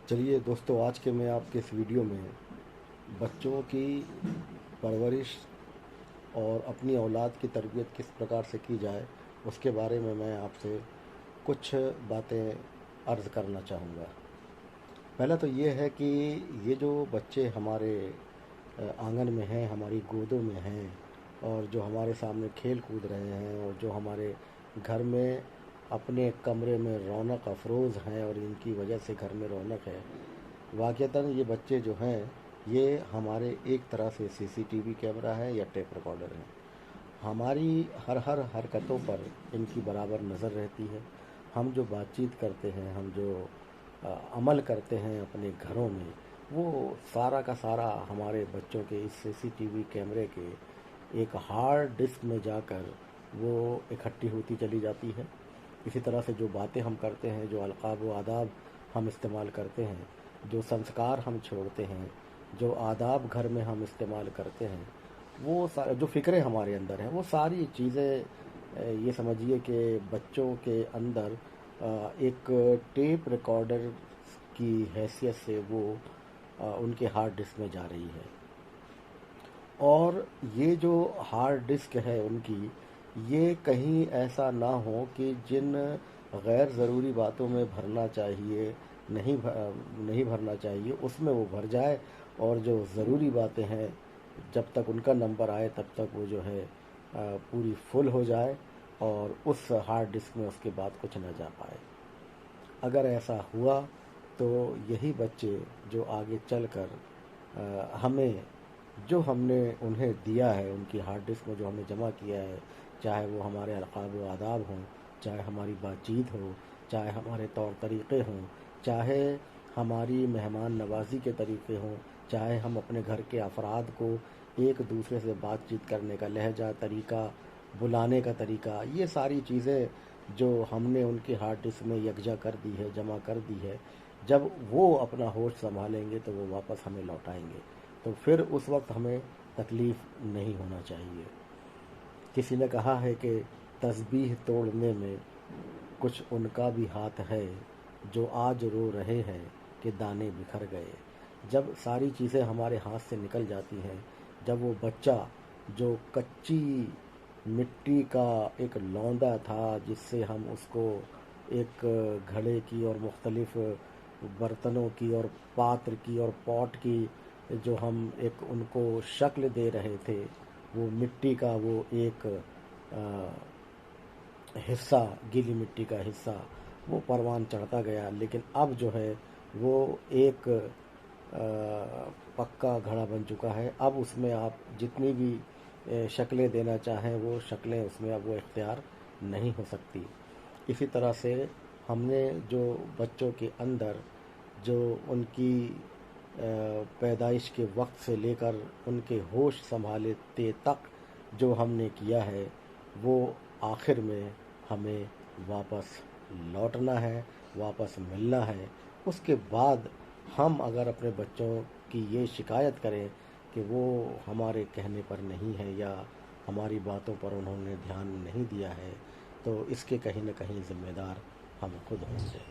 चलिए दोस्तों, आज के मैं आपके इस वीडियो में बच्चों की परवरिश और अपनी औलाद की तरबियत किस प्रकार से की जाए उसके बारे में मैं आपसे कुछ बातें अर्ज़ करना चाहूँगा। पहला तो ये है कि ये जो बच्चे हमारे आंगन में हैं, हमारी गोदों में हैं और जो हमारे सामने खेल कूद रहे हैं और जो हमारे घर में अपने कमरे में रौनक अफरोज़ हैं और इनकी वजह से घर में रौनक है, वाक़ईतन ये बच्चे जो हैं ये हमारे एक तरह से सीसीटीवी कैमरा है या टेप रिकॉर्डर है। हमारी हर हरकतों पर इनकी बराबर नज़र रहती है। हम जो बातचीत करते हैं, हम जो अमल करते हैं अपने घरों में, वो सारा का सारा हमारे बच्चों के इस सीसीटीवी कैमरे के एक हार्ड डिस्क में जाकर वो इकट्ठी होती चली जाती है। इसी तरह से जो बातें हम करते हैं, जो अलक़ाब व आदाब हम इस्तेमाल करते हैं, जो संस्कार हम छोड़ते हैं, जो आदाब घर में हम इस्तेमाल करते हैं, वो जो फ़िक्रें हमारे अंदर हैं, वो सारी चीज़ें ये समझिए कि बच्चों के अंदर एक टेप रिकॉर्डर की हैसियत से वो उनके हार्ड डिस्क में जा रही है। और ये जो हार्ड डिस्क है उनकी, ये कहीं ऐसा ना हो कि जिन गैर ज़रूरी बातों में भरना चाहिए नहीं भरना चाहिए उसमें वो भर जाए, और जो ज़रूरी बातें हैं जब तक उनका नंबर आए तब तक वो जो है पूरी फुल हो जाए और उस हार्ड डिस्क में उसके बाद कुछ न जा पाए। अगर ऐसा हुआ तो यही बच्चे जो आगे चलकर हमें जो हमने उन्हें दिया है, उनकी हार्ड डिस्क में जो हमने जमा किया है, चाहे वो हमारे अलक़ाब व आदाब हों, चाहे हमारी बातचीत हो, चाहे हमारे तौर तरीक़े हों, चाहे हमारी मेहमान नवाज़ी के तरीक़े हों, चाहे हम अपने घर के अफराद को एक दूसरे से बातचीत करने का लहजा, तरीक़ा, बुलाने का तरीक़ा, ये सारी चीज़ें जो हमने उनकी हार्ड डिस्क में यकजा कर दी है, जमा कर दी है, जब वो अपना होश संभालेंगे तो वो वापस हमें लौटाएंगे, तो फिर उस वक्त हमें तकलीफ़ नहीं होना चाहिए। किसी ने कहा है कि तस्बीह तोड़ने में कुछ उनका भी हाथ है, जो आज रो रहे हैं कि दाने बिखर गए। जब सारी चीज़ें हमारे हाथ से निकल जाती हैं, जब वो बच्चा जो कच्ची मिट्टी का एक लौंदा था जिससे हम उसको एक घड़े की और मुख्तलिफ़ बर्तनों की और पात्र की और पॉट की जो हम एक उनको शक्ल दे रहे थे, वो मिट्टी का वो एक हिस्सा, गीली मिट्टी का हिस्सा, वो परवान चढ़ता गया, लेकिन अब जो है वो एक पक्का घड़ा बन चुका है। अब उसमें आप जितनी भी शक्लें देना चाहें वो शक्लें उसमें अब वो इख्तियार नहीं हो सकती। इसी तरह से हमने जो बच्चों के अंदर जो उनकी पैदाइश के वक्त से लेकर उनके होश संभालते तक जो हमने किया है, वो आखिर में हमें वापस लौटना है, वापस मिलना है। उसके बाद हम अगर अपने बच्चों की ये शिकायत करें कि वो हमारे कहने पर नहीं है या हमारी बातों पर उन्होंने ध्यान नहीं दिया है, तो इसके कहीं न कहीं ज़िम्मेदार हम खुद होंगे।